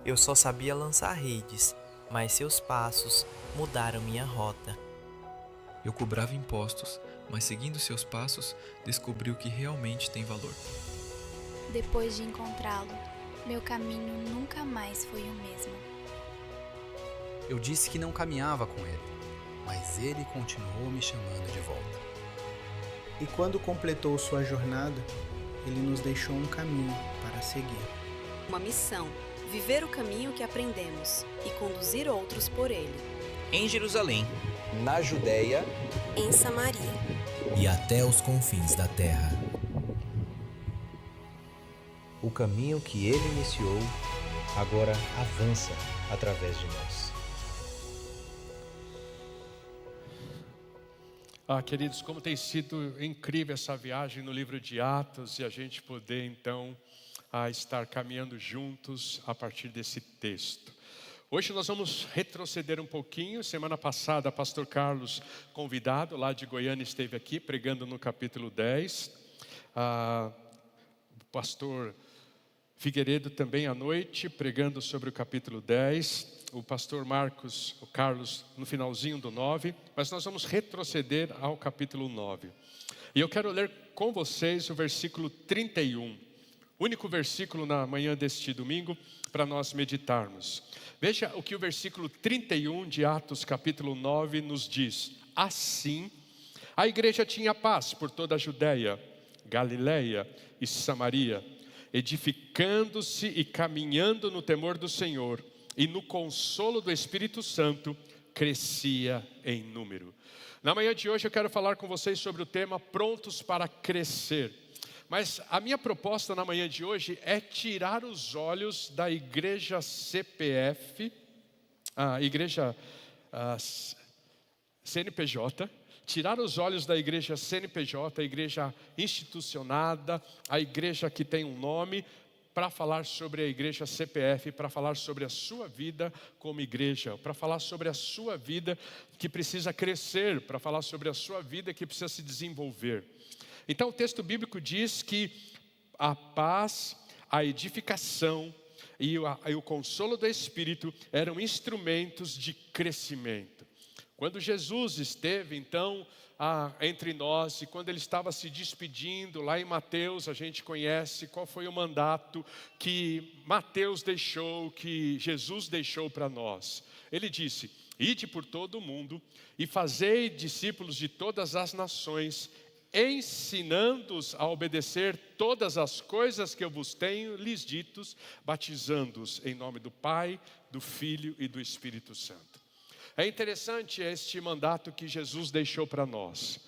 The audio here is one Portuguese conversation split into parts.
Eu só sabia lançar redes, mas seus passos mudaram minha rota. Eu cobrava impostos, mas seguindo seus passos, descobri o que realmente tem valor. Depois de encontrá-lo, meu caminho nunca mais foi o mesmo. Eu disse que não caminhava com ele, mas ele continuou me chamando de volta. E quando completou sua jornada, ele nos deixou um caminho para seguir. Uma missão: viver o caminho que aprendemos e conduzir outros por ele. Em Jerusalém, na Judéia, em Samaria e até os confins da terra. O caminho que ele iniciou agora avança através de nós. Queridos, como tem sido incrível essa viagem no livro de Atos e a gente poder então estar caminhando juntos a partir desse texto. Hoje nós vamos retroceder um pouquinho. Semana passada, pastor Carlos, convidado lá de Goiânia, esteve aqui pregando no capítulo 10. O pastor Figueiredo também à noite, pregando sobre o capítulo 10. O pastor o Carlos, no finalzinho do 9. Mas nós vamos retroceder ao capítulo 9. E eu quero ler com vocês o versículo 31. Único versículo na manhã deste domingo para nós meditarmos. Veja o que o versículo 31 de Atos capítulo 9 nos diz. Assim, a igreja tinha paz por toda a Judéia, Galileia e Samaria, edificando-se e caminhando no temor do Senhor, e no consolo do Espírito Santo, crescia em número. Na manhã de hoje eu quero falar com vocês sobre o tema prontos para crescer. Mas a minha proposta na manhã de hoje é tirar os olhos da igreja CPF, a igreja CNPJ, tirar os olhos da igreja CNPJ, a igreja institucionada, a igreja que tem um nome, para falar sobre a igreja CPF, para falar sobre a sua vida como igreja, para falar sobre a sua vida que precisa crescer, para falar sobre a sua vida que precisa se desenvolver. Então o texto bíblico diz que a paz, a edificação e o consolo do Espírito eram instrumentos de crescimento. Quando Jesus esteve então entre nós, e quando ele estava se despedindo, lá em Mateus, a gente conhece qual foi o mandato que Mateus deixou, que Jesus deixou para nós. Ele disse: ide por todo o mundo e fazei discípulos de todas as nações, ensinando-os a obedecer todas as coisas que eu vos tenho lhes ditos, batizando-os em nome do Pai, do Filho e do Espírito Santo. É interessante este mandato que Jesus deixou para nós.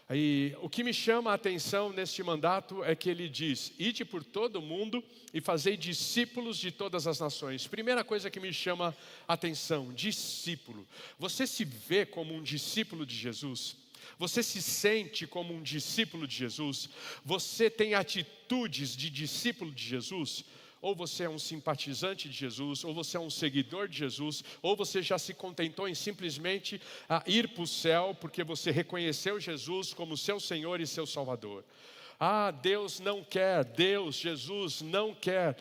E o que me chama a atenção neste mandato é que ele diz: ide por todo o mundo e fazei discípulos de todas as nações. Primeira coisa que me chama a atenção, discípulo. Você se vê como um discípulo de Jesus? Você se sente como um discípulo de Jesus? Você tem atitudes de discípulo de Jesus? Ou você é um simpatizante de Jesus, ou você é um seguidor de Jesus, ou você já se contentou em simplesmente ir para o céu, porque você reconheceu Jesus como seu Senhor e seu Salvador. Jesus não quer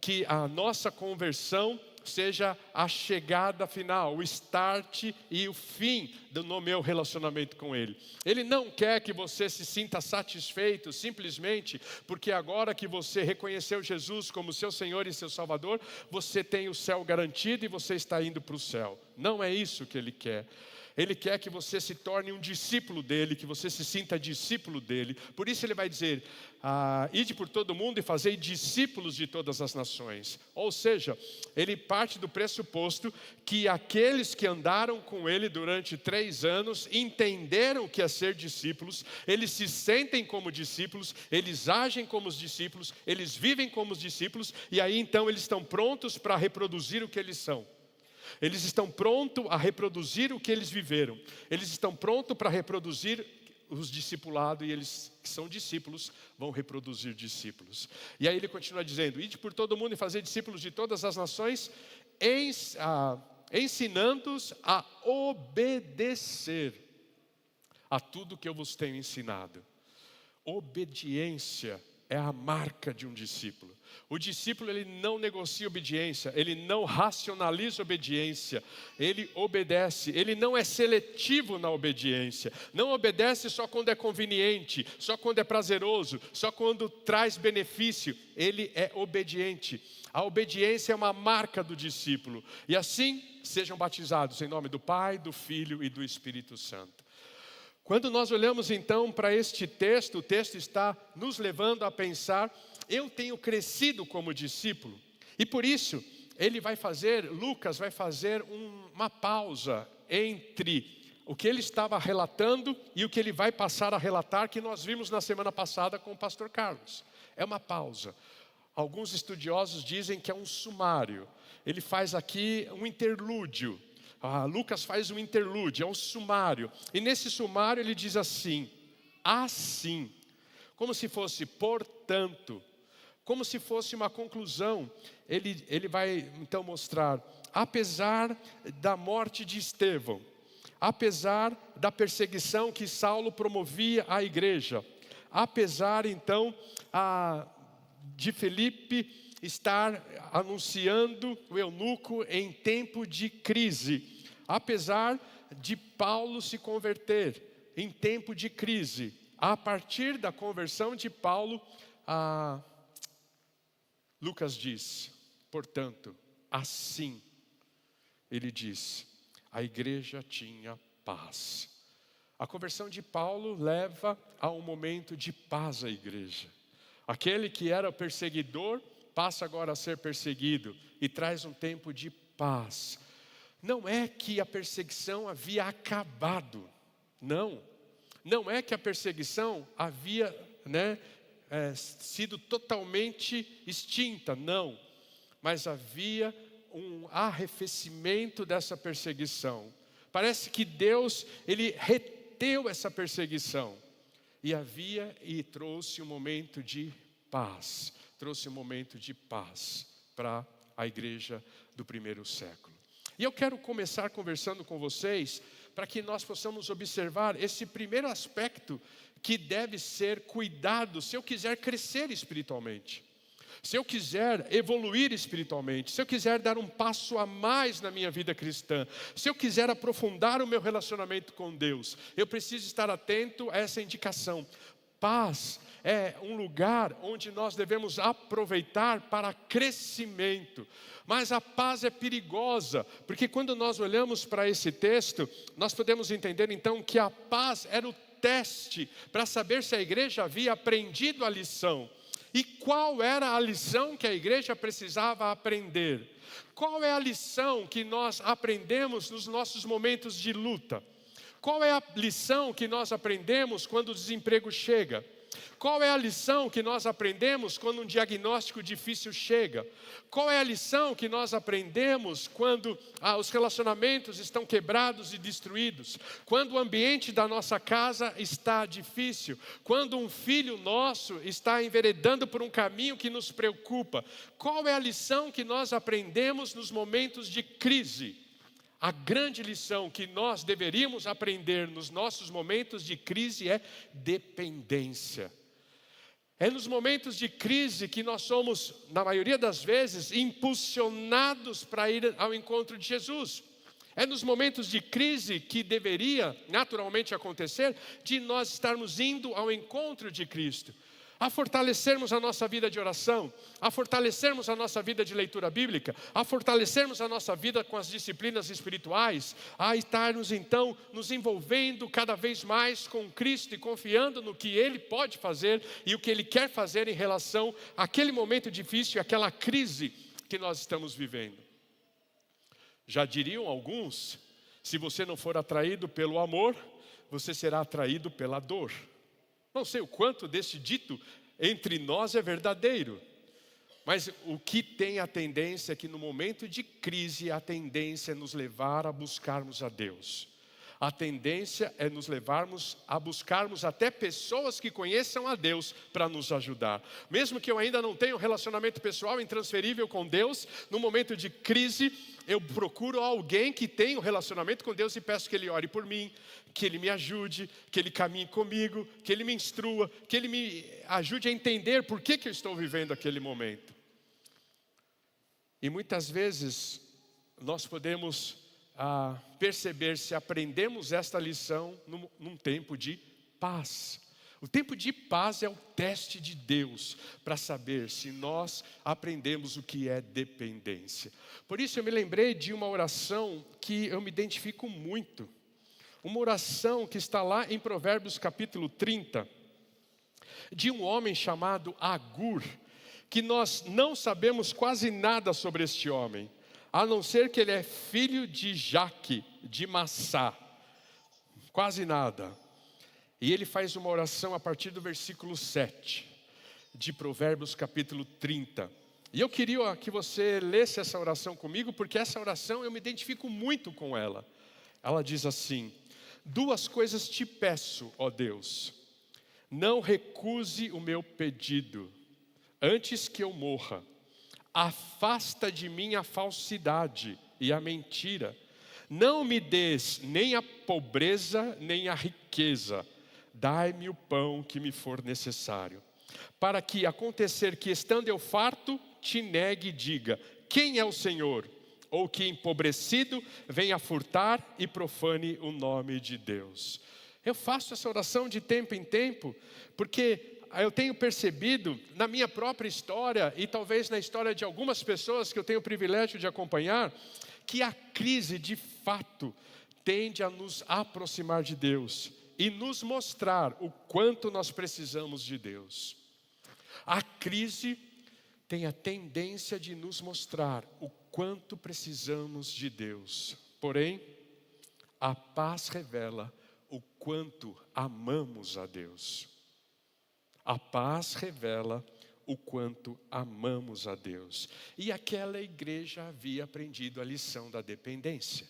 que a nossa conversão seja a chegada final, o start e o fim no meu relacionamento com Ele. Ele não quer que você se sinta satisfeito simplesmente porque agora que você reconheceu Jesus como seu Senhor e seu Salvador, você tem o céu garantido e você está indo para o céu. Não é isso que Ele quer. Ele quer que você se torne um discípulo dele, que você se sinta discípulo dele. Por isso ele vai dizer: ide por todo mundo e fazei discípulos de todas as nações. Ou seja, ele parte do pressuposto que aqueles que andaram com ele durante 3 anos entenderam o que é ser discípulos, eles se sentem como discípulos, eles agem como os discípulos, eles vivem como os discípulos, e aí então eles estão prontos para reproduzir o que eles são. Eles estão prontos a reproduzir o que eles viveram. Eles estão prontos para reproduzir os discipulados, e eles que são discípulos vão reproduzir discípulos. E aí ele continua dizendo: ide por todo mundo e fazer discípulos de todas as nações, ensinando-os a obedecer a tudo que eu vos tenho ensinado. Obediência é a marca de um discípulo. O discípulo, ele não negocia obediência, ele não racionaliza obediência, ele obedece, ele não é seletivo na obediência, não obedece só quando é conveniente, só quando é prazeroso, só quando traz benefício, ele é obediente. A obediência é uma marca do discípulo, e assim sejam batizados em nome do Pai, do Filho e do Espírito Santo. Quando nós olhamos então para este texto, o texto está nos levando a pensar: eu tenho crescido como discípulo, e por isso Lucas vai fazer uma pausa entre o que ele estava relatando e o que ele vai passar a relatar, que nós vimos na semana passada com o pastor Carlos. É uma pausa. Alguns estudiosos dizem que é um sumário. Ele faz aqui um interlúdio. Lucas faz um interlúdio, é um sumário. E nesse sumário ele diz assim: assim, como se fosse portanto, como se fosse uma conclusão. Ele vai então mostrar: apesar da morte de Estevão, apesar da perseguição que Saulo promovia à igreja, apesar então de Felipe estar anunciando o eunuco em tempo de crise, apesar de Paulo se converter em tempo de crise, a partir da conversão de Paulo, Lucas diz: portanto, assim, ele diz, a igreja tinha paz. A conversão de Paulo leva a um momento de paz à igreja. Aquele que era perseguidor passa agora a ser perseguido e traz um tempo de paz. Não é que a perseguição havia acabado, não é que a perseguição havia sido totalmente extinta, não, mas havia um arrefecimento dessa perseguição. Parece que Deus, ele reteu essa perseguição e trouxe um momento de paz. Trouxe um momento de paz para a igreja do primeiro século. E eu quero começar conversando com vocês para que nós possamos observar esse primeiro aspecto que deve ser cuidado se eu quiser crescer espiritualmente, se eu quiser evoluir espiritualmente, se eu quiser dar um passo a mais na minha vida cristã, se eu quiser aprofundar o meu relacionamento com Deus, eu preciso estar atento a essa indicação. Paz é um lugar onde nós devemos aproveitar para crescimento. Mas a paz é perigosa, porque quando nós olhamos para esse texto, nós podemos entender então que a paz era o teste para saber se a igreja havia aprendido a lição. E qual era a lição que a igreja precisava aprender? Qual é a lição que nós aprendemos nos nossos momentos de luta? Qual é a lição que nós aprendemos quando o desemprego chega? Qual é a lição que nós aprendemos quando um diagnóstico difícil chega? Qual é a lição que nós aprendemos quando os relacionamentos estão quebrados e destruídos? Quando o ambiente da nossa casa está difícil? Quando um filho nosso está enveredando por um caminho que nos preocupa? Qual é a lição que nós aprendemos nos momentos de crise? A grande lição que nós deveríamos aprender nos nossos momentos de crise é dependência. É nos momentos de crise que nós somos, na maioria das vezes, impulsionados para ir ao encontro de Jesus. É nos momentos de crise que deveria naturalmente acontecer, de nós estarmos indo ao encontro de Cristo, a fortalecermos a nossa vida de oração, a fortalecermos a nossa vida de leitura bíblica, a fortalecermos a nossa vida com as disciplinas espirituais, a estarmos então nos envolvendo cada vez mais com Cristo e confiando no que Ele pode fazer e o que Ele quer fazer em relação àquele momento difícil, àquela crise que nós estamos vivendo. Já diriam alguns, se você não for atraído pelo amor, você será atraído pela dor. Não sei o quanto desse dito entre nós é verdadeiro, mas o que tem a tendência é que no momento de crise, a tendência é nos levar a buscarmos a Deus. A tendência é nos levarmos a buscarmos até pessoas que conheçam a Deus para nos ajudar. Mesmo que eu ainda não tenha um relacionamento pessoal intransferível com Deus, no momento de crise, eu procuro alguém que tenha um relacionamento com Deus e peço que Ele ore por mim, que Ele me ajude, que Ele caminhe comigo, que Ele me instrua, que Ele me ajude a entender por que eu estou vivendo aquele momento. E muitas vezes nós podemos perceber se aprendemos esta lição num tempo de paz. O tempo de paz é o teste de Deus para saber se nós aprendemos o que é dependência. Por isso eu me lembrei de uma oração que eu me identifico muito. Uma oração que está lá em Provérbios capítulo 30, de um homem chamado Agur, que nós não sabemos quase nada sobre este homem, a não ser que ele é filho de Jaque, de Massá. Quase nada. E ele faz uma oração a partir do versículo 7, de Provérbios capítulo 30. E eu queria que você lesse essa oração comigo, porque essa oração eu me identifico muito com ela. Ela diz assim: 2 coisas te peço, ó Deus, não recuse o meu pedido, antes que eu morra. Afasta de mim a falsidade e a mentira. Não me des nem a pobreza, nem a riqueza. Dai-me o pão que me for necessário. Para que acontecer que, estando eu farto, te negue e diga: quem é o Senhor? Ou que, empobrecido, venha furtar e profane o nome de Deus. Eu faço essa oração de tempo em tempo, porque eu tenho percebido na minha própria história, e talvez na história de algumas pessoas que eu tenho o privilégio de acompanhar, que a crise de fato tende a nos aproximar de Deus e nos mostrar o quanto nós precisamos de Deus. A crise tem a tendência de nos mostrar o quanto precisamos de Deus. Porém, a paz revela o quanto amamos a Deus. A paz revela o quanto amamos a Deus. E aquela igreja havia aprendido a lição da dependência.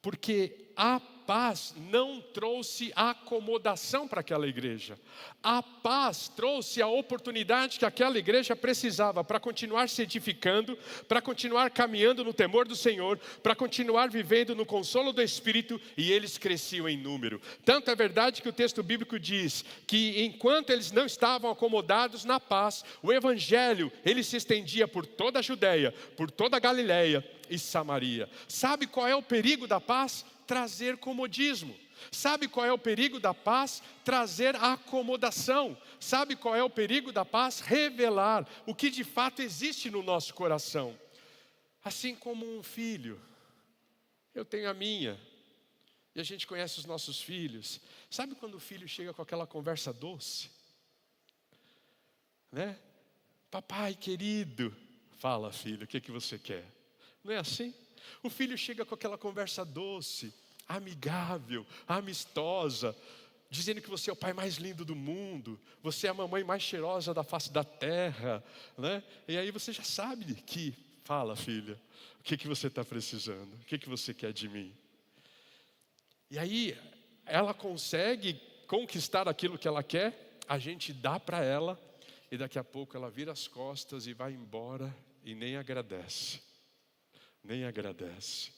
Porque a paz não trouxe acomodação para aquela igreja. A paz trouxe a oportunidade que aquela igreja precisava para continuar se edificando, para continuar caminhando no temor do Senhor, para continuar vivendo no consolo do Espírito, e eles cresciam em número. Tanto é verdade que o texto bíblico diz que enquanto eles não estavam acomodados na paz, o evangelho ele se estendia por toda a Judeia, por toda a Galileia e Samaria. Sabe qual é o perigo da paz? Trazer comodismo. Sabe qual é o perigo da paz? Trazer acomodação. Sabe qual é o perigo da paz? Revelar o que de fato existe no nosso coração. Assim como um filho, eu tenho a minha, e a gente conhece os nossos filhos. Sabe quando o filho chega com aquela conversa doce? Né? Papai querido, fala filho, o que você quer? Não é assim? O filho chega com aquela conversa doce, amigável, amistosa, dizendo que você é o pai mais lindo do mundo, você é a mamãe mais cheirosa da face da terra, né? E aí você já sabe que, fala filha, o que você está precisando, o que você quer de mim? E aí ela consegue conquistar aquilo que ela quer, a gente dá para ela, e daqui a pouco ela vira as costas e vai embora e nem agradece. Nem agradece.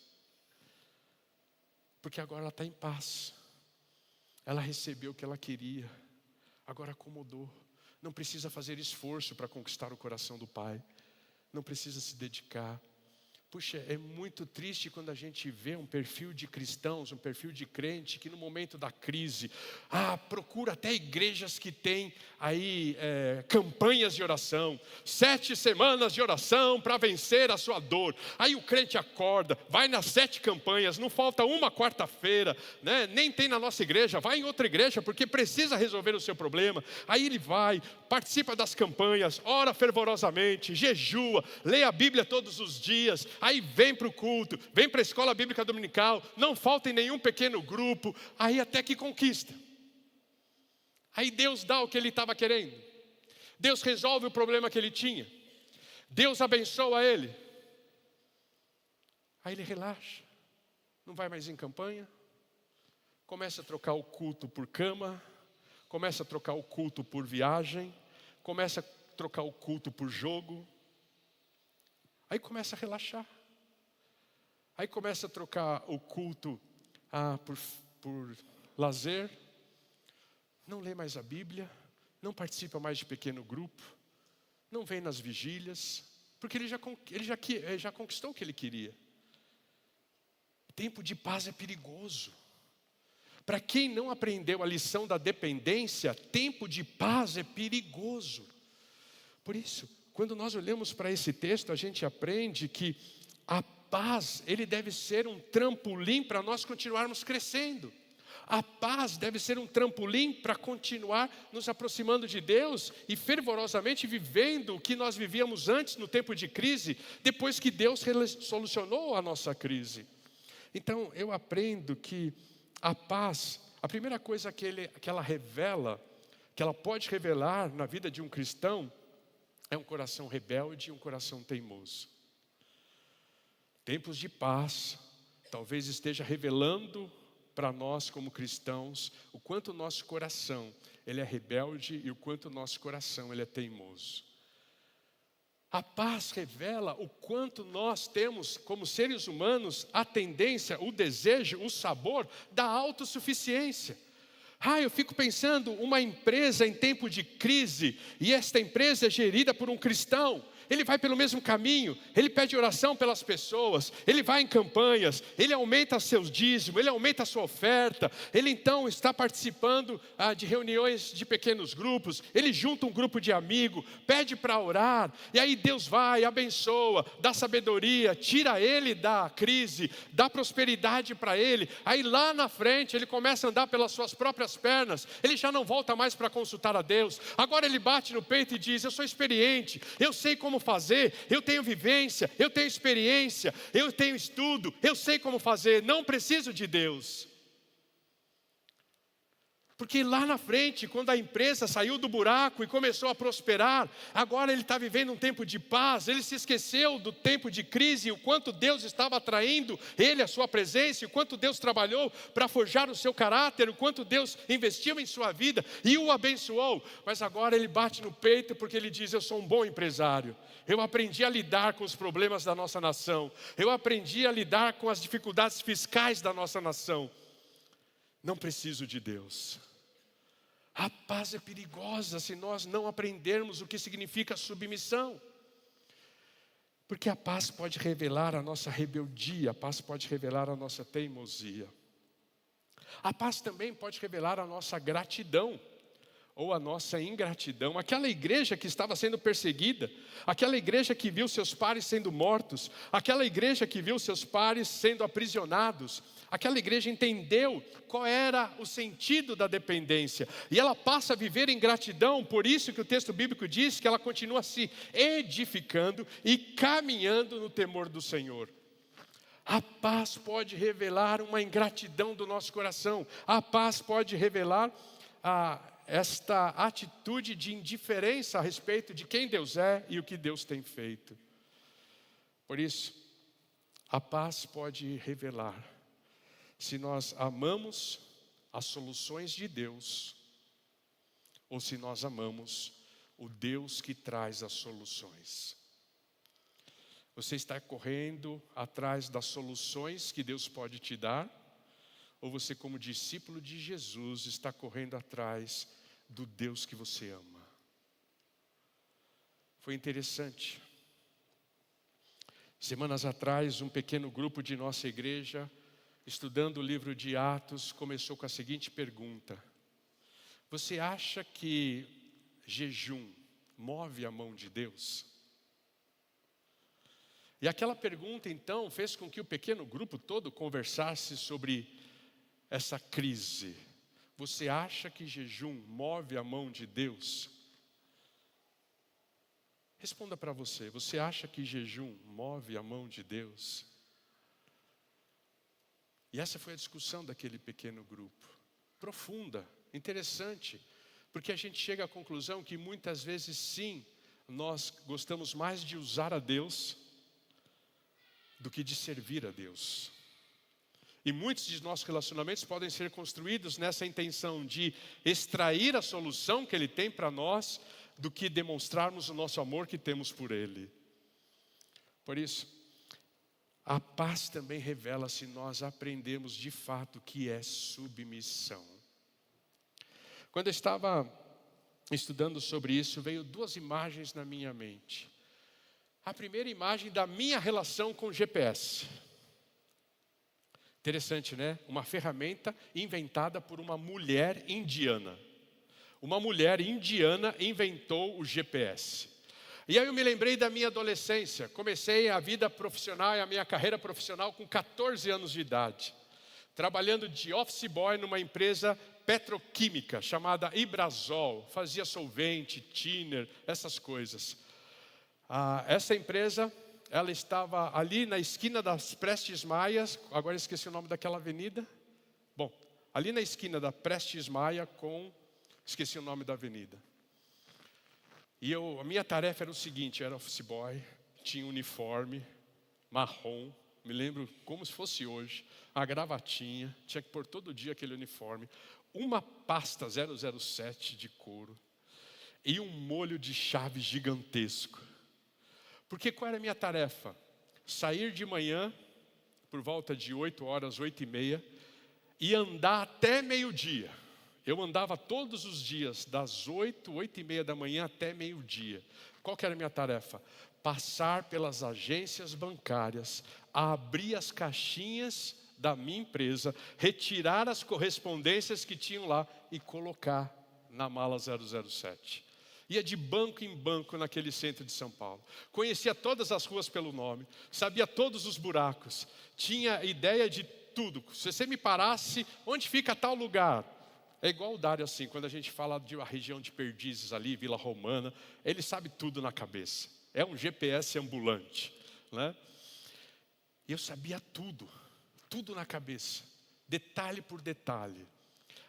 Porque agora ela está em paz. Ela recebeu o que ela queria. Agora acomodou. Não precisa fazer esforço para conquistar o coração do Pai. Não precisa se dedicar. Puxa, é muito triste quando a gente vê um perfil de cristãos, um perfil de crente que no momento da crise, procura até igrejas que têm aí campanhas de oração, 7 semanas de oração para vencer a sua dor. Aí o crente acorda, vai nas 7 campanhas, não falta uma quarta-feira, né? Nem tem na nossa igreja, vai em outra igreja porque precisa resolver o seu problema. Aí ele vai, participa das campanhas, ora fervorosamente, jejua, lê a Bíblia todos os dias. Aí vem para o culto, vem para a escola bíblica dominical, não falta em nenhum pequeno grupo, aí até que conquista. Aí Deus dá o que ele estava querendo. Deus resolve o problema que ele tinha. Deus abençoa ele. Aí ele relaxa, não vai mais em campanha, começa a trocar o culto por cama, começa a trocar o culto por viagem, começa a trocar o culto por jogo. Aí começa a relaxar. Aí começa a trocar o culto por lazer. Não lê mais a Bíblia, não participa mais de pequeno grupo, não vem nas vigílias, porque ele já conquistou o que ele queria. Tempo de paz é perigoso. Para quem não aprendeu a lição da dependência, tempo de paz é perigoso. Por isso, quando nós olhamos para esse texto, a gente aprende que a paz, ele deve ser um trampolim para nós continuarmos crescendo. A paz deve ser um trampolim para continuar nos aproximando de Deus e fervorosamente vivendo o que nós vivíamos antes no tempo de crise, depois que Deus solucionou a nossa crise. Então, eu aprendo que a paz, a primeira coisa que ela revela, que ela pode revelar na vida de um cristão, é um coração rebelde e um coração teimoso. Tempos de paz, talvez esteja revelando para nós como cristãos o quanto o nosso coração ele é rebelde e o quanto o nosso coração ele é teimoso. A paz revela o quanto nós temos como seres humanos a tendência, o desejo, o sabor da autossuficiência. Eu fico pensando, uma empresa em tempo de crise, e esta empresa é gerida por um cristão. Ele vai pelo mesmo caminho, ele pede oração pelas pessoas, ele vai em campanhas, ele aumenta seus dízimos, ele aumenta a sua oferta, ele então está participando de reuniões de pequenos grupos, ele junta um grupo de amigos, pede para orar, e aí Deus vai, abençoa, dá sabedoria, tira ele da crise, dá prosperidade para ele, aí lá na frente ele começa a andar pelas suas próprias pernas, ele já não volta mais para consultar a Deus, agora ele bate no peito e diz, eu sou experiente, eu sei como fazer, eu tenho vivência, eu tenho experiência, eu tenho estudo, eu sei como fazer, não preciso de Deus. Porque lá na frente, quando a empresa saiu do buraco e começou a prosperar, agora ele está vivendo um tempo de paz, ele se esqueceu do tempo de crise, o quanto Deus estava atraindo ele, a sua presença, o quanto Deus trabalhou para forjar o seu caráter, o quanto Deus investiu em sua vida e o abençoou. Mas agora ele bate no peito porque ele diz, eu sou um bom empresário, eu aprendi a lidar com os problemas da nossa nação, eu aprendi a lidar com as dificuldades fiscais da nossa nação, não preciso de Deus. A paz é perigosa se nós não aprendermos o que significa submissão. Porque a paz pode revelar a nossa rebeldia, a paz pode revelar a nossa teimosia. A paz também pode revelar a nossa gratidão ou a nossa ingratidão. Aquela igreja que estava sendo perseguida, aquela igreja que viu seus pares sendo mortos, aquela igreja que viu seus pares sendo aprisionados, aquela igreja entendeu qual era o sentido da dependência e ela passa a viver em gratidão. Por isso que o texto bíblico diz que ela continua se edificando e caminhando no temor do Senhor. A paz pode revelar uma ingratidão do nosso coração. A paz pode revelar esta atitude de indiferença a respeito de quem Deus é e o que Deus tem feito. Por isso, a paz pode revelar se nós amamos as soluções de Deus ou se nós amamos o Deus que traz as soluções. Você está correndo atrás das soluções que Deus pode te dar? Ou você, como discípulo de Jesus, está correndo atrás do Deus que você ama? Foi interessante. Semanas atrás, um pequeno grupo de nossa igreja, estudando o livro de Atos, começou com a seguinte pergunta: você acha que jejum move a mão de Deus? E aquela pergunta então fez com que o pequeno grupo todo conversasse sobre essa crise. Você acha que jejum move a mão de Deus? Responda para você, você acha que jejum move a mão de Deus? E essa foi a discussão daquele pequeno grupo. Profunda, interessante, porque a gente chega à conclusão que muitas vezes sim, nós gostamos mais de usar a Deus do que de servir a Deus. E muitos de nossos relacionamentos podem ser construídos nessa intenção de extrair a solução que Ele tem para nós, do que demonstrarmos o nosso amor que temos por Ele. Por isso, a paz também revela se nós aprendemos de fato o que é submissão. Quando eu estava estudando sobre isso, veio duas imagens na minha mente. A primeira imagem da minha relação com o GPS. Interessante, né? Uma ferramenta inventada por uma mulher indiana. Uma mulher indiana inventou o GPS. E aí eu me lembrei da minha adolescência. Comecei a vida profissional e a minha carreira profissional com 14 anos de idade. Trabalhando de office boy numa empresa petroquímica chamada Ibrasol. Fazia solvente, thinner, essas coisas. Essa empresa, ela estava ali na esquina das Prestes Maia. Agora esqueci o nome daquela avenida. Bom, ali na esquina da Prestes Maia com... Esqueci o nome da avenida. E a minha tarefa era o seguinte, era office boy, tinha um uniforme marrom, me lembro como se fosse hoje, a gravatinha, tinha que pôr todo dia aquele uniforme, uma pasta 007 de couro e um molho de chave gigantesco. Porque qual era a minha tarefa? Sair de manhã, por volta de 8 horas, 8h30, e andar até meio-dia. Eu andava todos os dias, das 8h30 da manhã até meio-dia. Qual que era a minha tarefa? Passar pelas agências bancárias, abrir as caixinhas da minha empresa, retirar as correspondências que tinham lá e colocar na mala 007. Ia de banco em banco naquele centro de São Paulo. Conhecia todas as ruas pelo nome, sabia todos os buracos, tinha ideia de tudo. Se você me parasse, onde fica tal lugar? É igual o Dário assim, quando a gente fala de uma região de Perdizes ali, Vila Romana, ele sabe tudo na cabeça. É um GPS ambulante, né? E eu sabia tudo, tudo na cabeça, detalhe por detalhe.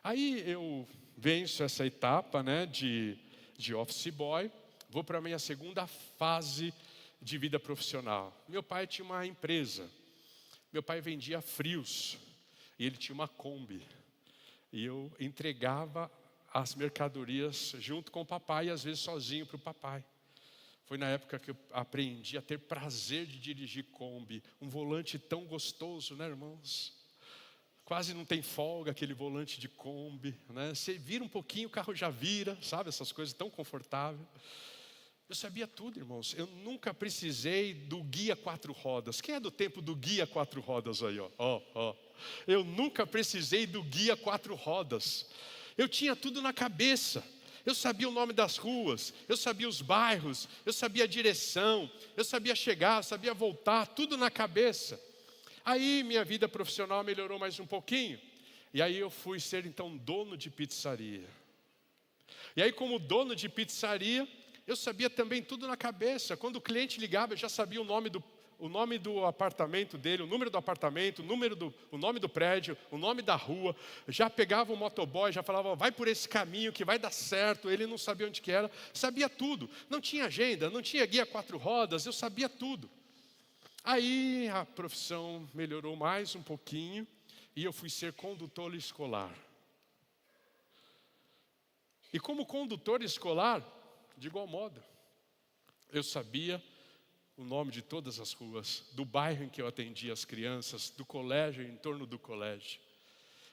Aí eu venço essa etapa, né, de office boy, vou para a minha segunda fase de vida profissional. Meu pai tinha uma empresa, meu pai vendia frios, e ele tinha uma Kombi. E eu entregava as mercadorias junto com o papai e às vezes sozinho para o papai. Foi na época que eu aprendi a ter prazer de dirigir Kombi. Um volante tão gostoso, né, irmãos? Quase não tem folga aquele volante de Kombi, né? Você vira um pouquinho, o carro já vira, sabe? Essas coisas tão confortáveis. Eu sabia tudo, irmãos. Eu nunca precisei do guia 4 rodas. Quem é do tempo do guia 4 rodas aí, ó? Eu nunca precisei do guia 4 rodas. Eu tinha tudo na cabeça. Eu sabia o nome das ruas, eu sabia os bairros, eu sabia a direção, eu sabia chegar, eu sabia voltar, tudo na cabeça. Aí minha vida profissional melhorou mais um pouquinho. E aí eu fui ser então dono de pizzaria. E aí como dono de pizzaria, eu sabia também tudo na cabeça. Quando o cliente ligava, eu já sabia o nome do apartamento dele, o número do apartamento, o nome do prédio, o nome da rua. Já pegava o motoboy, já falava, vai por esse caminho que vai dar certo. Ele não sabia onde que era, sabia tudo. Não tinha agenda, não tinha guia 4 rodas, eu sabia tudo. Aí a profissão melhorou mais um pouquinho e eu fui ser condutor escolar. E como condutor escolar, de igual modo, eu sabia o nome de todas as ruas, do bairro em que eu atendia as crianças, do colégio, em torno do colégio.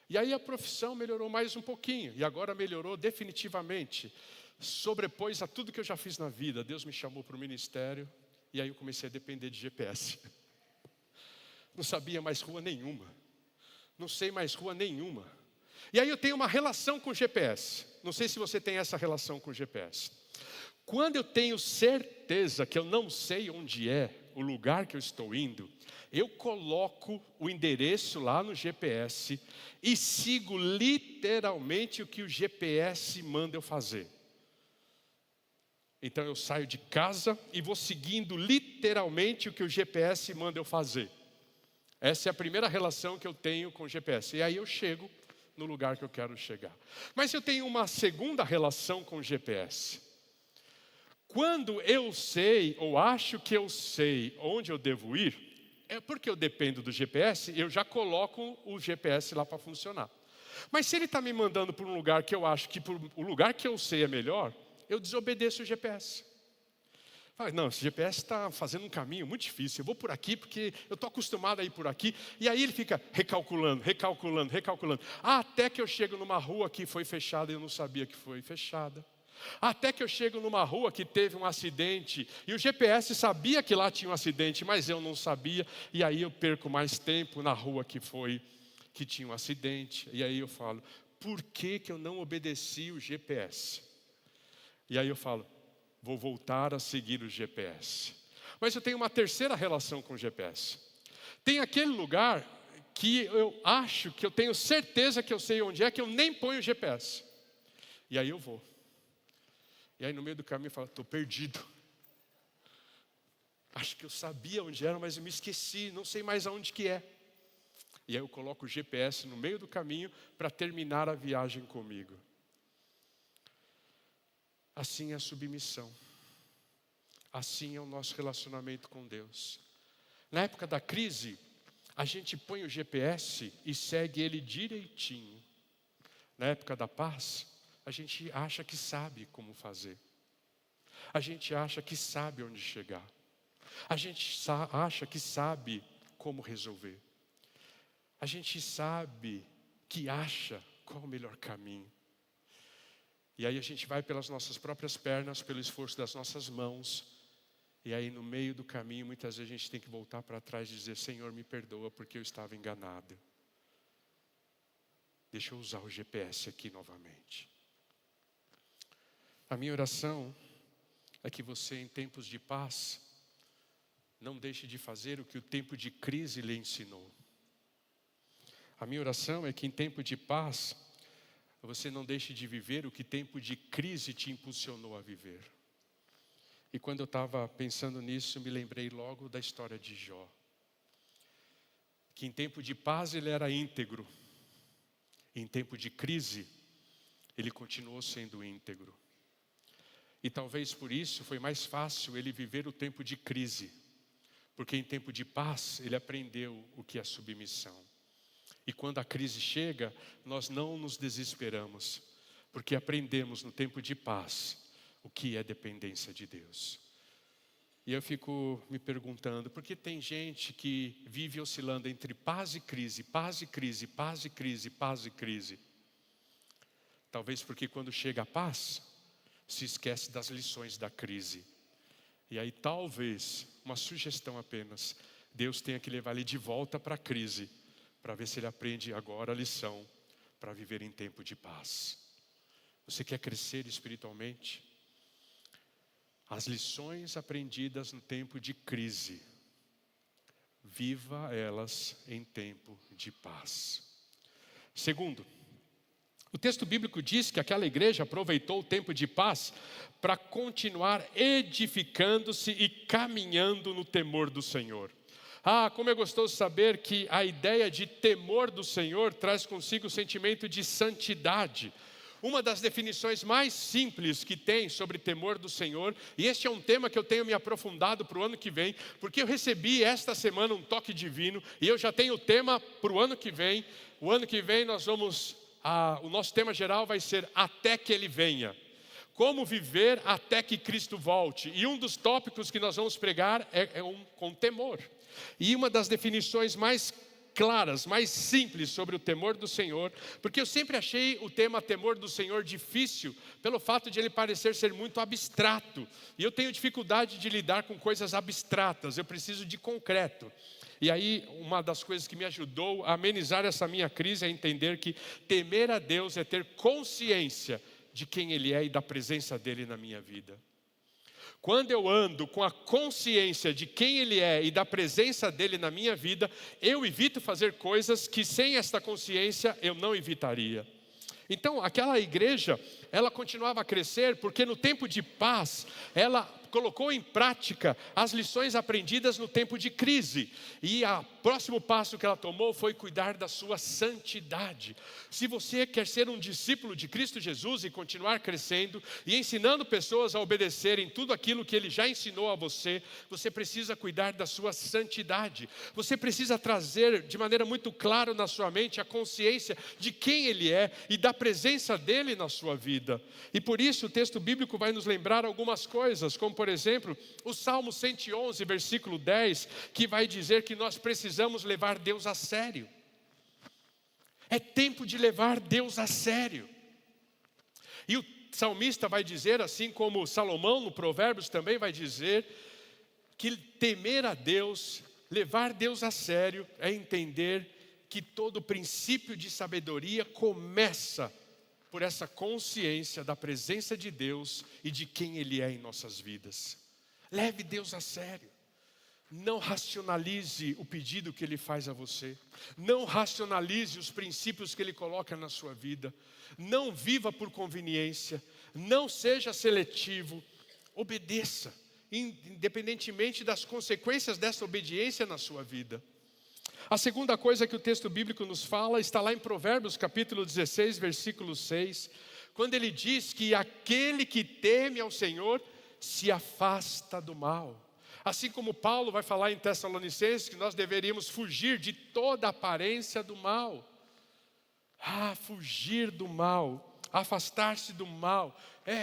E aí a profissão melhorou mais um pouquinho, e agora melhorou definitivamente, sobrepôs a tudo que eu já fiz na vida. Deus me chamou para o ministério, e aí eu comecei a depender de GPS. Não sabia mais rua nenhuma, não sei mais rua nenhuma. E aí eu tenho uma relação com o GPS, não sei se você tem essa relação com o GPS. Quando eu tenho certeza que eu não sei onde é o lugar que eu estou indo, eu coloco o endereço lá no GPS e sigo literalmente o que o GPS manda eu fazer. Então eu saio de casa e vou seguindo literalmente o que o GPS manda eu fazer. Essa é a primeira relação que eu tenho com o GPS. E aí eu chego no lugar que eu quero chegar. Mas eu tenho uma segunda relação com o GPS. Quando eu sei, ou acho que eu sei onde eu devo ir, Porque eu dependo do GPS, eu já coloco o GPS lá para funcionar. Mas se ele está me mandando para um lugar que eu acho que o lugar que eu sei é melhor, eu desobedeço o GPS. Fala, não, esse GPS está fazendo um caminho muito difícil, eu vou por aqui porque eu estou acostumado a ir por aqui. E aí ele fica recalculando. Até que eu chego numa rua que foi fechada e eu não sabia que foi fechada. Até que eu chego numa rua que teve um acidente e o GPS sabia que lá tinha um acidente, mas eu não sabia. E aí eu perco mais tempo na rua que tinha um acidente. E aí eu falo, por que eu não obedeci o GPS? E aí eu falo, vou voltar a seguir o GPS. Mas eu tenho uma terceira relação com o GPS. Tem aquele lugar que eu acho que eu tenho certeza que eu sei onde é, que eu nem ponho o GPS. E aí eu vou. E aí no meio do caminho eu falo, estou perdido. Acho que eu sabia onde era, mas eu me esqueci, não sei mais aonde que é. E aí eu coloco o GPS no meio do caminho para terminar a viagem comigo. Assim é a submissão. Assim é o nosso relacionamento com Deus. Na época da crise, a gente põe o GPS e segue ele direitinho. Na época da paz, a gente acha que sabe como fazer. A gente acha que sabe onde chegar. A gente acha que sabe como resolver. A gente sabe que acha qual o melhor caminho. E aí a gente vai pelas nossas próprias pernas, pelo esforço das nossas mãos. E aí no meio do caminho, muitas vezes a gente tem que voltar para trás e dizer, Senhor, me perdoa porque eu estava enganado. Deixa eu usar o GPS aqui novamente. A minha oração é que você, em tempos de paz, não deixe de fazer o que o tempo de crise lhe ensinou. A minha oração é que em tempo de paz, você não deixe de viver o que tempo de crise te impulsionou a viver. E quando eu estava pensando nisso, me lembrei logo da história de Jó. Que em tempo de paz ele era íntegro. Em tempo de crise, ele continuou sendo íntegro. E talvez por isso foi mais fácil ele viver o tempo de crise. Porque em tempo de paz, ele aprendeu o que é submissão. E quando a crise chega, nós não nos desesperamos. Porque aprendemos no tempo de paz o que é dependência de Deus. E eu fico me perguntando, por que tem gente que vive oscilando entre paz e crise, paz e crise, paz e crise, paz e crise? Talvez porque quando chega a paz, se esquece das lições da crise. E aí talvez, uma sugestão apenas, Deus tenha que levar ele de volta para a crise, para ver se ele aprende agora a lição, para viver em tempo de paz. Você quer crescer espiritualmente? As lições aprendidas no tempo de crise, viva elas em tempo de paz. Segundo, o texto bíblico diz que aquela igreja aproveitou o tempo de paz para continuar edificando-se e caminhando no temor do Senhor. Ah, como é gostoso saber que a ideia de temor do Senhor traz consigo o sentimento de santidade. Uma das definições mais simples que tem sobre temor do Senhor, e este é um tema que eu tenho me aprofundado para o ano que vem, porque eu recebi esta semana um toque divino, e eu já tenho o tema para o ano que vem. O ano que vem nós vamos, o nosso tema geral vai ser até que Ele venha. Como viver até que Cristo volte. E um dos tópicos que nós vamos pregar é com temor. E uma das definições mais claras, mais simples sobre o temor do Senhor, porque eu sempre achei o tema temor do Senhor difícil, pelo fato de ele parecer ser muito abstrato, e eu tenho dificuldade de lidar com coisas abstratas, eu preciso de concreto. E aí, uma das coisas que me ajudou a amenizar essa minha crise é entender que temer a Deus é ter consciência de quem Ele é e da presença dEle na minha vida. Quando eu ando com a consciência de quem Ele é e da presença dEle na minha vida, eu evito fazer coisas que sem esta consciência eu não evitaria. Então, aquela igreja, ela continuava a crescer porque no tempo de paz, ela colocou em prática as lições aprendidas no tempo de crise. E o próximo passo que ela tomou foi cuidar da sua santidade. Se você quer ser um discípulo de Cristo Jesus e continuar crescendo e ensinando pessoas a obedecerem tudo aquilo que Ele já ensinou a você, você precisa cuidar da sua santidade. Você precisa trazer de maneira muito clara na sua mente a consciência de quem Ele é e da presença dEle na sua vida. E por isso o texto bíblico vai nos lembrar algumas coisas, como por exemplo, o Salmo 111, versículo 10, que vai dizer que nós precisamos levar Deus a sério. É tempo de levar Deus a sério. E o salmista vai dizer, assim como Salomão no Provérbios também vai dizer, que temer a Deus, levar Deus a sério, é entender que todo princípio de sabedoria começa por essa consciência da presença de Deus e de quem Ele é em nossas vidas. Leve Deus a sério. Não racionalize o pedido que Ele faz a você. Não racionalize os princípios que Ele coloca na sua vida. Não viva por conveniência. Não seja seletivo. Obedeça, independentemente das consequências dessa obediência na sua vida. A segunda coisa que o texto bíblico nos fala está lá em Provérbios capítulo 16, versículo 6, quando ele diz que aquele que teme ao Senhor se afasta do mal. Assim como Paulo vai falar em Tessalonicenses que nós deveríamos fugir de toda aparência do mal. Fugir do mal, afastar-se do mal,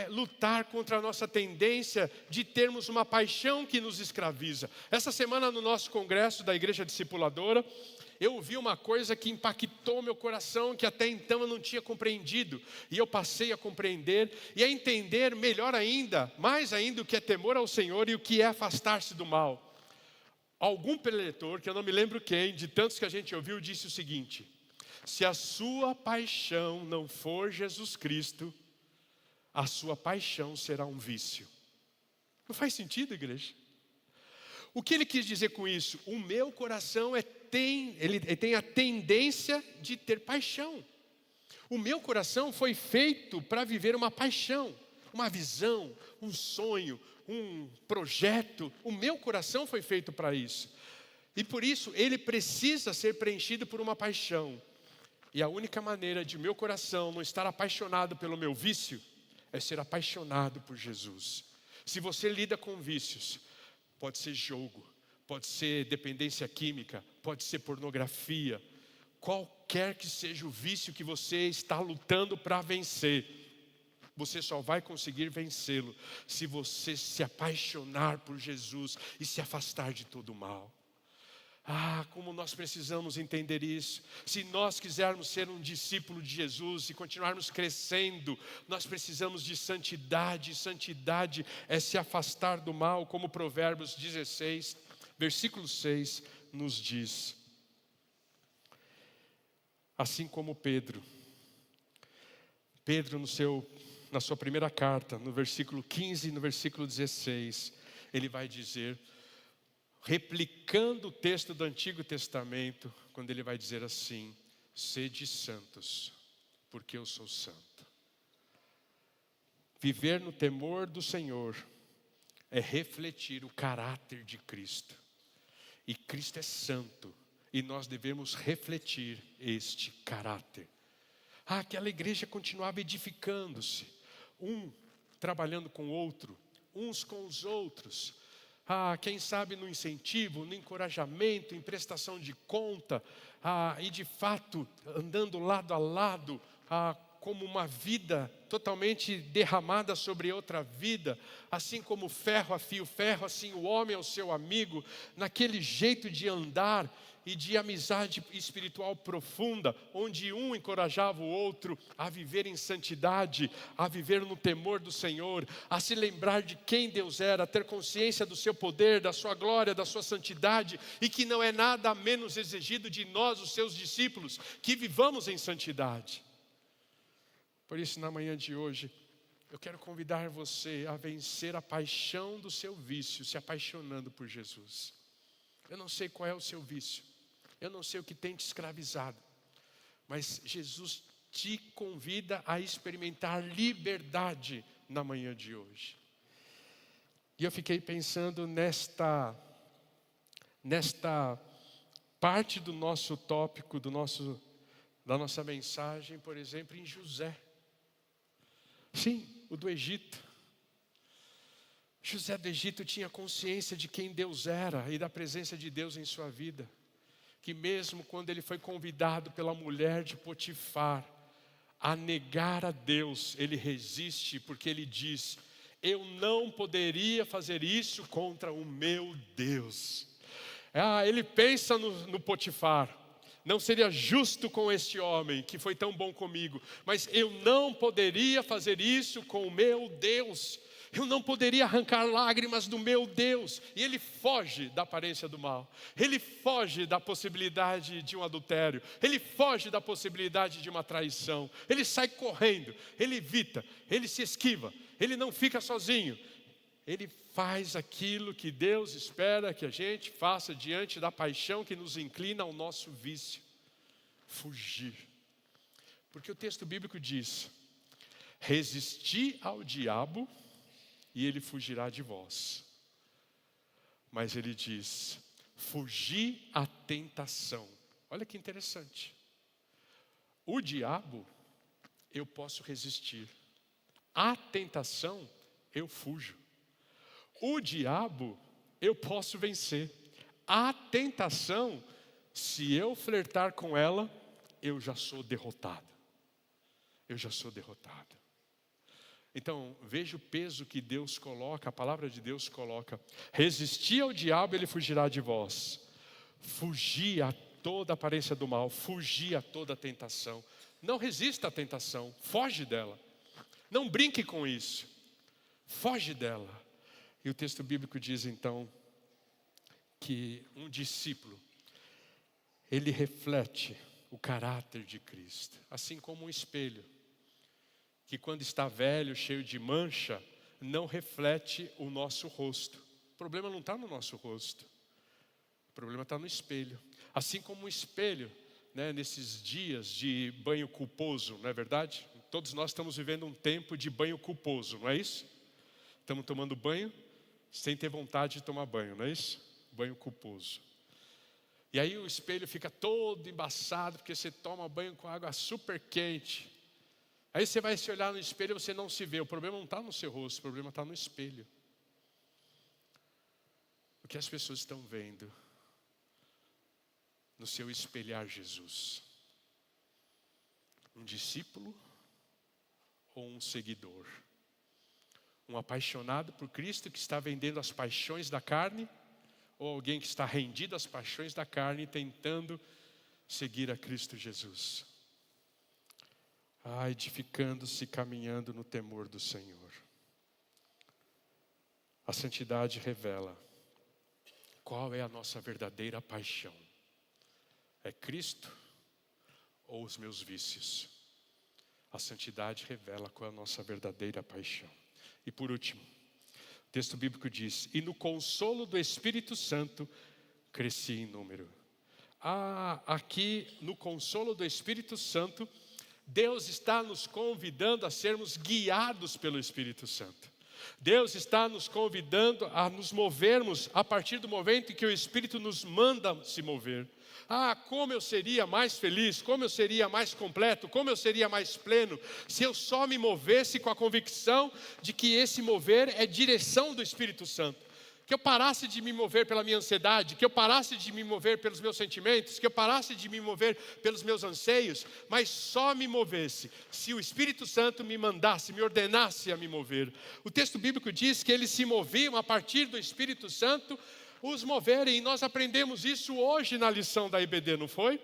lutar contra a nossa tendência de termos uma paixão que nos escraviza. Essa semana no nosso congresso da Igreja Discipuladora, eu ouvi uma coisa que impactou meu coração, que até então eu não tinha compreendido. E eu passei a compreender e a entender melhor ainda, mais ainda o que é temor ao Senhor e o que é afastar-se do mal. Algum preletor, que eu não me lembro quem, de tantos que a gente ouviu, disse o seguinte: se a sua paixão não for Jesus Cristo, a sua paixão será um vício. Não faz sentido, igreja? O que ele quis dizer com isso? O meu coração ele tem a tendência de ter paixão. O meu coração foi feito para viver uma paixão, uma visão, um sonho, um projeto. O meu coração foi feito para isso. E por isso ele precisa ser preenchido por uma paixão. E a única maneira de meu coração não estar apaixonado pelo meu vício é ser apaixonado por Jesus. Se você lida com vícios, pode ser jogo, pode ser dependência química, pode ser pornografia, qualquer que seja o vício que você está lutando para vencer, você só vai conseguir vencê-lo se você se apaixonar por Jesus e se afastar de todo o mal. Como nós precisamos entender isso. Se nós quisermos ser um discípulo de Jesus e continuarmos crescendo, nós precisamos de santidade. Santidade é se afastar do mal, como Provérbios 16, versículo 6 nos diz. Assim como Pedro na sua primeira carta, no versículo 15 e no versículo 16, ele vai dizer, replicando o texto do Antigo Testamento, quando ele vai dizer assim: sede santos, porque eu sou santo. Viver no temor do Senhor é refletir o caráter de Cristo. E Cristo é santo, e nós devemos refletir este caráter. Aquela igreja continuava edificando-se, um trabalhando com o outro, uns com os outros. Quem sabe no incentivo, no encorajamento, em prestação de conta, e de fato andando lado a lado, como uma vida totalmente derramada sobre outra vida, assim como ferro afia o ferro, assim o homem é o seu amigo, naquele jeito de andar e de amizade espiritual profunda, onde um encorajava o outro a viver em santidade, a viver no temor do Senhor, a se lembrar de quem Deus era, a ter consciência do seu poder, da sua glória, da sua santidade, e que não é nada menos exigido de nós, os seus discípulos, que vivamos em santidade. Por isso, na manhã de hoje, eu quero convidar você a vencer a paixão do seu vício, se apaixonando por Jesus. Eu não sei qual é o seu vício, eu não sei o que tem te escravizado, mas Jesus te convida a experimentar liberdade na manhã de hoje. E eu fiquei pensando nesta parte do nosso tópico, da nossa mensagem, por exemplo, em José. Sim, o do Egito. José do Egito tinha consciência de quem Deus era e da presença de Deus em sua vida. Que mesmo quando ele foi convidado pela mulher de Potifar a negar a Deus, ele resiste, porque ele diz: eu não poderia fazer isso contra o meu Deus. Ele pensa no Potifar: não seria justo com este homem que foi tão bom comigo, mas eu não poderia fazer isso com o meu Deus. Eu não poderia arrancar lágrimas do meu Deus. E ele foge da aparência do mal. Ele foge da possibilidade de um adultério. Ele foge da possibilidade de uma traição. Ele sai correndo, ele evita, ele se esquiva, ele não fica sozinho. Ele faz aquilo que Deus espera que a gente faça diante da paixão que nos inclina ao nosso vício: fugir. Porque o texto bíblico diz: resisti ao diabo e ele fugirá de vós. Mas ele diz: fugir à tentação. Olha que interessante. O diabo eu posso resistir, à tentação eu fujo. O diabo eu posso vencer, a tentação, se eu flertar com ela, eu já sou derrotado. Eu já sou derrotado. Então, veja o peso que Deus coloca, a palavra de Deus coloca: resistir ao diabo, ele fugirá de vós. Fugir a toda aparência do mal, fugir a toda tentação. Não resista à tentação, foge dela. Não brinque com isso, foge dela. E o texto bíblico diz então que um discípulo, ele reflete o caráter de Cristo, assim como um espelho, que quando está velho, cheio de mancha, não reflete o nosso rosto. O problema não está no nosso rosto, o problema está no espelho. Assim como um espelho, nesses dias de banho culposo, não é verdade? Todos nós estamos vivendo um tempo de banho culposo, não é isso? Estamos tomando banho sem ter vontade de tomar banho, não é isso? Banho culposo. E aí o espelho fica todo embaçado, porque você toma banho com água super quente. Aí você vai se olhar no espelho e você não se vê. O problema não está no seu rosto, o problema está no espelho. O que as pessoas estão vendo no seu espelhar Jesus? Um discípulo ou um seguidor? Um apaixonado por Cristo que está vendendo as paixões da carne? Ou alguém que está rendido às paixões da carne, tentando seguir a Cristo Jesus? Edificando-se, caminhando no temor do Senhor. A santidade revela qual é a nossa verdadeira paixão. É Cristo ou os meus vícios? A santidade revela qual é a nossa verdadeira paixão. E por último, o texto bíblico diz: e no consolo do Espírito Santo cresci em número. Aqui no consolo do Espírito Santo, Deus está nos convidando a sermos guiados pelo Espírito Santo. Deus está nos convidando a nos movermos a partir do momento em que o Espírito nos manda se mover. Como eu seria mais feliz, como eu seria mais completo, como eu seria mais pleno, se eu só me movesse com a convicção de que esse mover é direção do Espírito Santo. Que eu parasse de me mover pela minha ansiedade, que eu parasse de me mover pelos meus sentimentos, que eu parasse de me mover pelos meus anseios, mas só me movesse se o Espírito Santo me mandasse, me ordenasse a me mover. O texto bíblico diz que eles se moviam a partir do Espírito Santo os moverem, e nós aprendemos isso hoje na lição da IBD, não foi?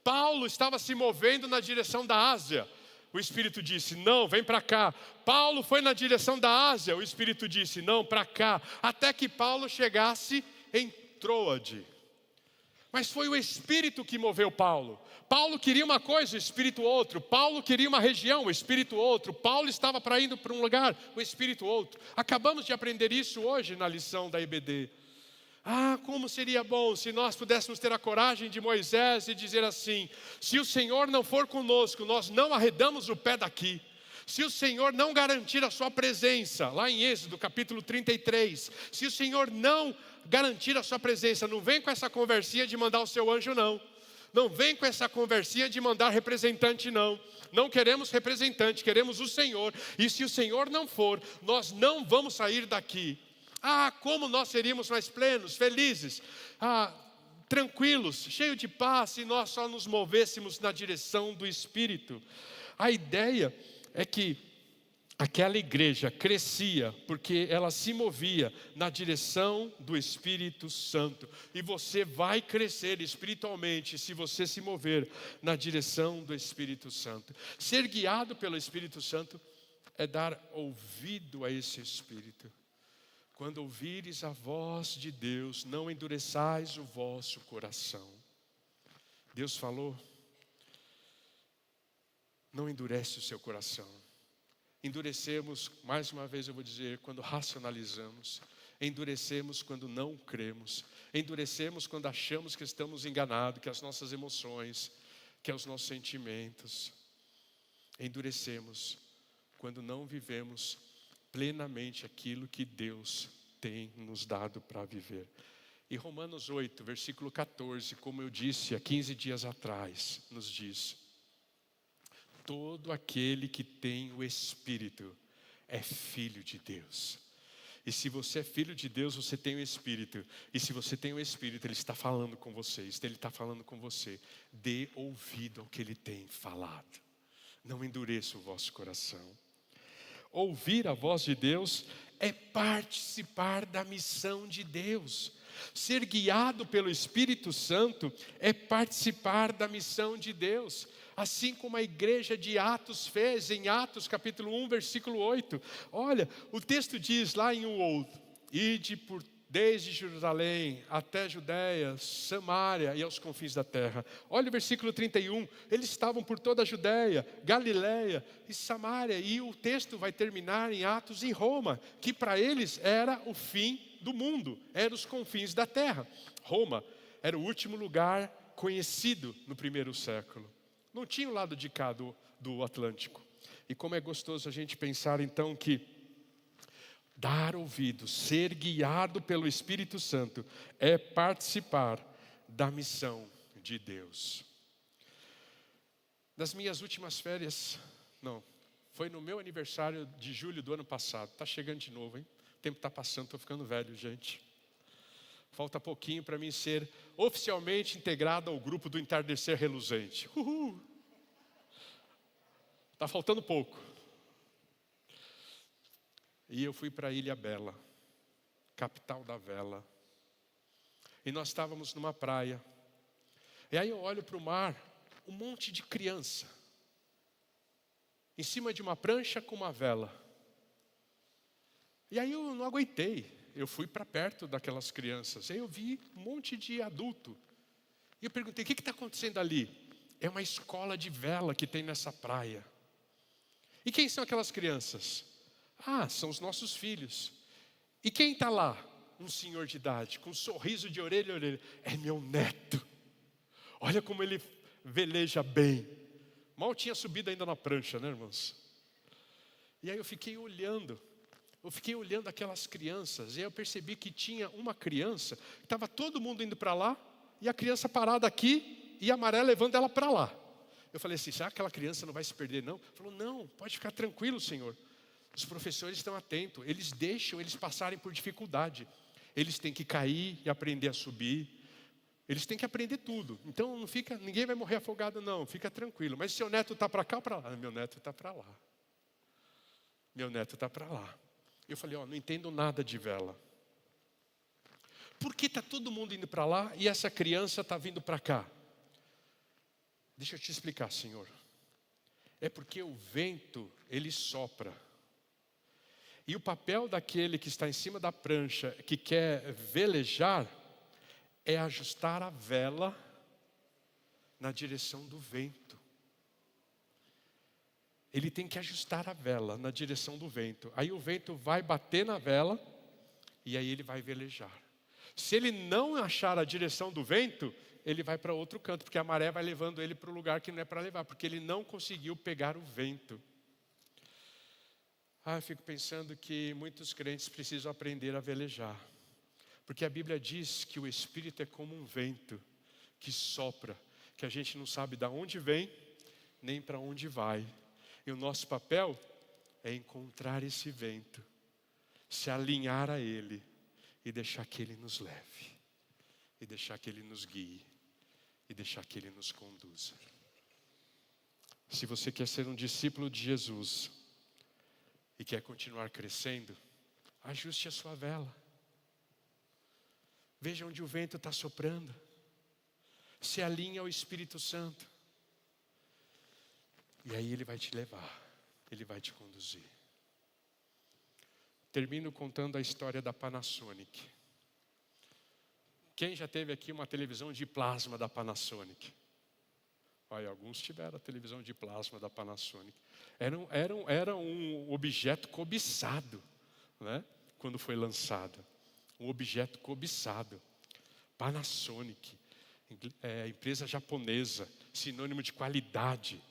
Paulo estava se movendo na direção da Ásia. O Espírito disse: não, vem para cá. Paulo foi na direção da Ásia. O Espírito disse: não, para cá. Até que Paulo chegasse em Troade. Mas foi o Espírito que moveu Paulo. Paulo queria uma coisa, o Espírito outro. Paulo queria uma região, o Espírito outro. Paulo estava indo para um lugar, o Espírito outro. Acabamos de aprender isso hoje na lição da IBD. Como seria bom se nós pudéssemos ter a coragem de Moisés e dizer assim: se o Senhor não for conosco, nós não arredamos o pé daqui. Se o Senhor não garantir a sua presença, lá em Êxodo capítulo 33, se o Senhor não garantir a sua presença, não vem com essa conversinha de mandar o seu anjo não. Não vem com essa conversinha de mandar representante não. Não queremos representante, queremos o Senhor. E se o Senhor não for, nós não vamos sair daqui. Ah, como nós seríamos mais plenos, felizes, tranquilos, cheios de paz, se nós só nos movêssemos na direção do Espírito. A ideia é que aquela igreja crescia porque ela se movia na direção do Espírito Santo. E você vai crescer espiritualmente se você se mover na direção do Espírito Santo. Ser guiado pelo Espírito Santo é dar ouvido a esse Espírito. Quando ouvires a voz de Deus, não endureçais o vosso coração. Deus falou, não endurece o seu coração. Endurecemos, mais uma vez eu vou dizer, quando racionalizamos. Endurecemos quando não cremos. Endurecemos quando achamos que estamos enganados, que as nossas emoções, que os nossos sentimentos. Endurecemos quando não vivemos plenamente aquilo que Deus tem nos dado para viver. E Romanos 8, versículo 14, como eu disse há 15 dias atrás, nos diz: todo aquele que tem o Espírito é filho de Deus. E se você é filho de Deus, você tem o Espírito. E se você tem o Espírito, Ele está falando com você. Ele está falando com você. Dê ouvido ao que Ele tem falado. Não endureça o vosso coração. Ouvir a voz de Deus é participar da missão de Deus. Ser guiado pelo Espírito Santo é participar da missão de Deus. Assim como a igreja de Atos fez, em Atos capítulo 1, versículo 8. Olha, o texto diz lá em 1:8: ide desde Jerusalém até Judéia, Samaria e aos confins da terra. Olha o versículo 31, eles estavam por toda a Judéia, Galiléia e Samaria. E o texto vai terminar em Atos em Roma, que para eles era o fim do mundo, era os confins da terra. Roma era o último lugar conhecido no primeiro século. Não tinha o lado de cá do Atlântico. E como é gostoso a gente pensar então que dar ouvido, ser guiado pelo Espírito Santo é participar da missão de Deus. Nas minhas últimas férias, foi no meu aniversário de julho do ano passado. Está chegando de novo, hein? O tempo está passando, estou ficando velho, gente. Falta pouquinho para mim ser oficialmente integrado ao grupo do Entardecer Reluzente. Uhul! Está faltando pouco. E eu fui para a Ilha Bela, capital da vela. E nós estávamos numa praia. E aí eu olho para o mar, um monte de criança. Em cima de uma prancha com uma vela. E aí eu não aguentei. Eu fui para perto daquelas crianças. Aí eu vi um monte de adulto. E eu perguntei, o que está acontecendo ali? É uma escola de vela que tem nessa praia. E quem são aquelas crianças? São os nossos filhos. E quem está lá? Um senhor de idade, com um sorriso de orelha a orelha. É meu neto. Olha como ele veleja bem. Mal tinha subido ainda na prancha, né, irmãos? E aí eu fiquei olhando aquelas crianças. E aí eu percebi que tinha uma criança, estava todo mundo indo para lá, e a criança parada aqui, e a maré levando ela para lá. Eu falei assim, será que aquela criança não vai se perder não? Ele falou, não, pode ficar tranquilo, senhor. Os professores estão atentos, eles deixam eles passarem por dificuldade. Eles têm que cair e aprender a subir. Eles têm que aprender tudo. Então ninguém vai morrer afogado não, fica tranquilo. Mas seu neto está para cá ou para lá? Meu neto está para lá. Meu neto está para lá. Eu falei, não entendo nada de vela. Por que está todo mundo indo para lá e essa criança está vindo para cá? Deixa eu te explicar, senhor. É porque o vento, ele sopra. E o papel daquele que está em cima da prancha, que quer velejar, é ajustar a vela na direção do vento. Ele tem que ajustar a vela na direção do vento. Aí o vento vai bater na vela e aí ele vai velejar. Se ele não achar a direção do vento, ele vai para outro canto, porque a maré vai levando ele para o lugar que não é para levar, porque ele não conseguiu pegar o vento. Eu fico pensando que muitos crentes precisam aprender a velejar. Porque a Bíblia diz que o Espírito é como um vento que sopra, que a gente não sabe de onde vem, nem para onde vai. E o nosso papel é encontrar esse vento, se alinhar a ele e deixar que ele nos leve, e deixar que ele nos guie, e deixar que ele nos conduza. Se você quer ser um discípulo de Jesus e quer continuar crescendo, ajuste a sua vela. Veja onde o vento está soprando. Se alinhe ao Espírito Santo. E aí ele vai te levar, ele vai te conduzir. Termino contando a história da Panasonic. Quem já teve aqui uma televisão de plasma da Panasonic? Olha, alguns tiveram a televisão de plasma da Panasonic. Era um objeto cobiçado, né? Quando foi lançado. Um objeto cobiçado. Panasonic, empresa japonesa, sinônimo de qualidade.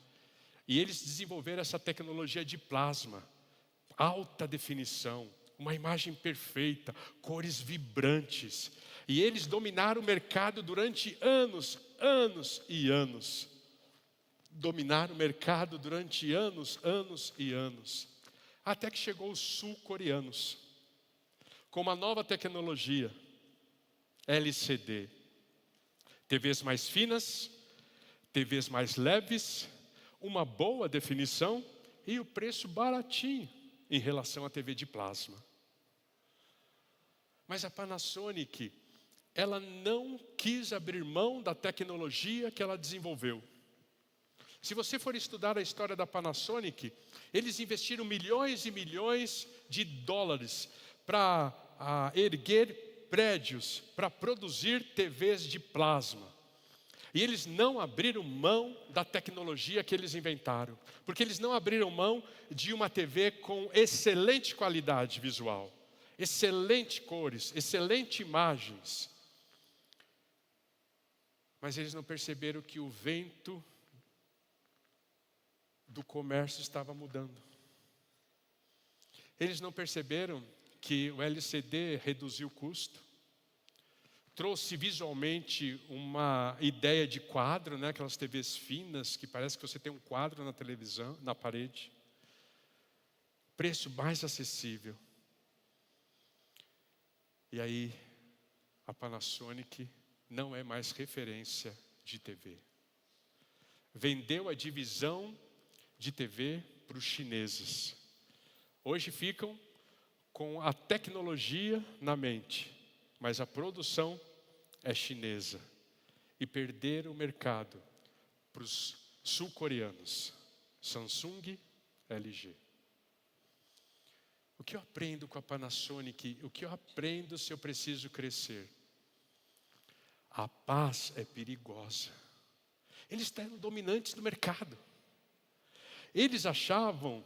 E eles desenvolveram essa tecnologia de plasma, alta definição, uma imagem perfeita, cores vibrantes. E eles dominaram o mercado durante anos, anos e anos. Dominaram o mercado durante anos, anos e anos. Até que chegou os sul-coreanos, com uma nova tecnologia, LCD. TVs mais finas, TVs mais leves, uma boa definição e o preço baratinho em relação à TV de plasma. Mas a Panasonic, ela não quis abrir mão da tecnologia que ela desenvolveu. Se você for estudar a história da Panasonic, eles investiram milhões e milhões de dólares para erguer prédios, para produzir TVs de plasma. E eles não abriram mão da tecnologia que eles inventaram, porque eles não abriram mão de uma TV com excelente qualidade visual, excelentes cores, excelentes imagens. Mas eles não perceberam que o vento do comércio estava mudando. Eles não perceberam que o LCD reduziu o custo, trouxe visualmente uma ideia de quadro, né? Aquelas TVs finas que parece que você tem um quadro na televisão, na parede. Preço mais acessível. E aí a Panasonic não é mais referência de TV. Vendeu a divisão de TV para os chineses. Hoje ficam com a tecnologia na mente, mas a produção é chinesa. E perderam o mercado para os sul-coreanos, Samsung, LG. O que eu aprendo com a Panasonic? O que eu aprendo se eu preciso crescer? A paz é perigosa. Eles eram dominantes do mercado. Eles achavam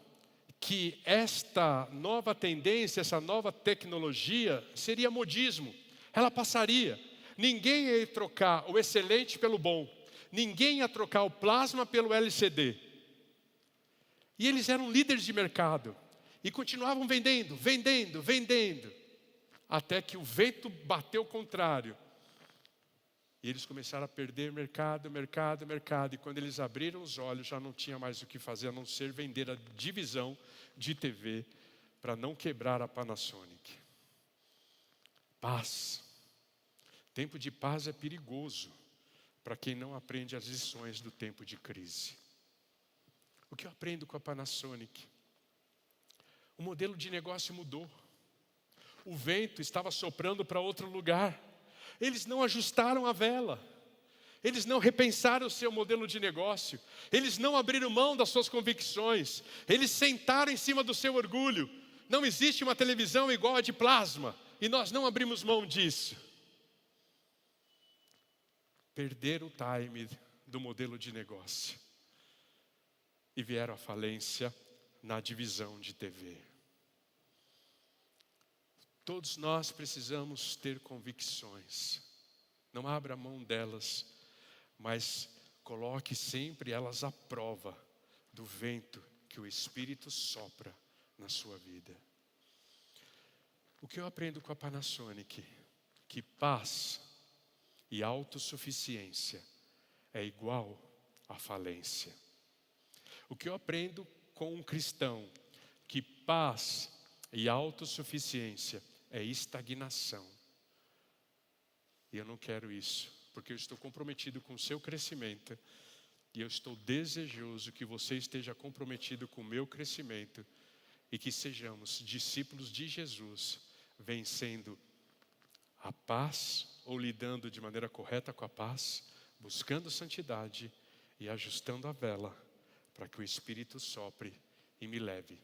que esta nova tendência, essa nova tecnologia seria modismo. Ela passaria. Ninguém ia trocar o excelente pelo bom. Ninguém ia trocar o plasma pelo LCD. E eles eram líderes de mercado. E continuavam vendendo, vendendo, vendendo. Até que o vento bateu o contrário. E eles começaram a perder mercado, mercado, mercado. E quando eles abriram os olhos, já não tinha mais o que fazer, a não ser vender a divisão de TV para não quebrar a Panasonic. Paz. Tempo de paz é perigoso para quem não aprende as lições do tempo de crise. O que eu aprendo com a Panasonic? O modelo de negócio mudou. O vento estava soprando para outro lugar. Eles não ajustaram a vela. Eles não repensaram o seu modelo de negócio. Eles não abriram mão das suas convicções. Eles sentaram em cima do seu orgulho. Não existe uma televisão igual a de plasma. E nós não abrimos mão disso. Perderam o time do modelo de negócio. E vieram à falência na divisão de TV. Todos nós precisamos ter convicções. Não abra mão delas, mas coloque sempre elas à prova do vento que o Espírito sopra na sua vida. O que eu aprendo com a Panasonic? Que paz e autossuficiência é igual a falência. O que eu aprendo com um cristão? Que paz e autossuficiência é estagnação. E eu não quero isso, porque eu estou comprometido com o seu crescimento. E eu estou desejoso que você esteja comprometido com o meu crescimento. E que sejamos discípulos de Jesus, vencendo a paz ou lidando de maneira correta com a paz, buscando santidade e ajustando a vela para que o Espírito sopre e me leve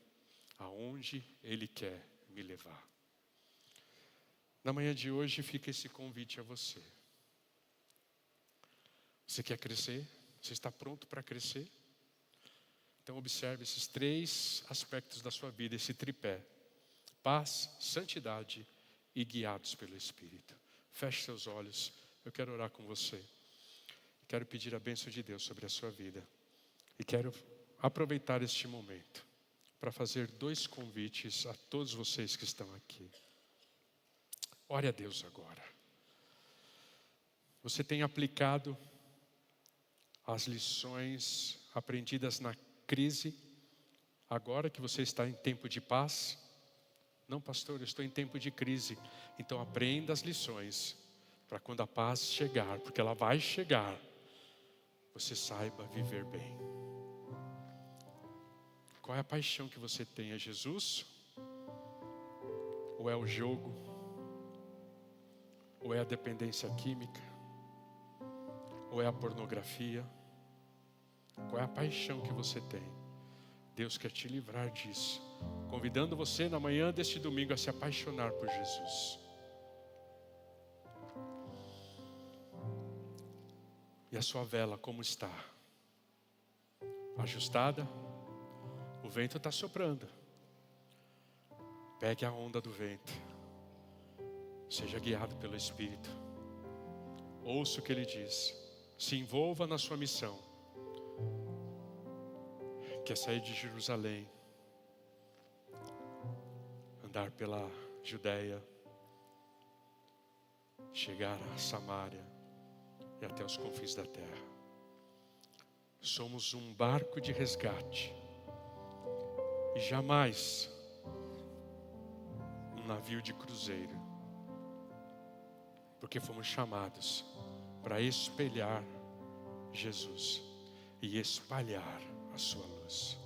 aonde Ele quer me levar. Na manhã de hoje fica esse convite a você. Você quer crescer? Você está pronto para crescer? Então observe esses 3 aspectos da sua vida, esse tripé: paz, santidade e guiados pelo Espírito. Feche seus olhos, eu quero orar com você. Quero pedir a bênção de Deus sobre a sua vida. E quero aproveitar este momento para fazer 2 convites a todos vocês que estão aqui. Ore a Deus agora. Você tem aplicado as lições aprendidas na crise, agora que você está em tempo de paz? Não, pastor, eu estou em tempo de crise. Então aprenda as lições para quando a paz chegar, porque ela vai chegar, você saiba viver bem. Qual é a paixão que você tem? É Jesus? Ou é o jogo? Ou é a dependência química? Ou é a pornografia? Qual é a paixão que você tem? Deus quer te livrar disso, convidando você na manhã deste domingo a se apaixonar por Jesus. E a sua vela como está? Ajustada? O vento está soprando. Pegue a onda do vento. Seja guiado pelo Espírito. Ouça o que Ele diz. Se envolva na sua missão. Que é sair de Jerusalém, andar pela Judéia, chegar a Samaria e até os confins da terra. Somos um barco de resgate e jamais um navio de cruzeiro, porque fomos chamados para espelhar Jesus e espalhar a sua luz.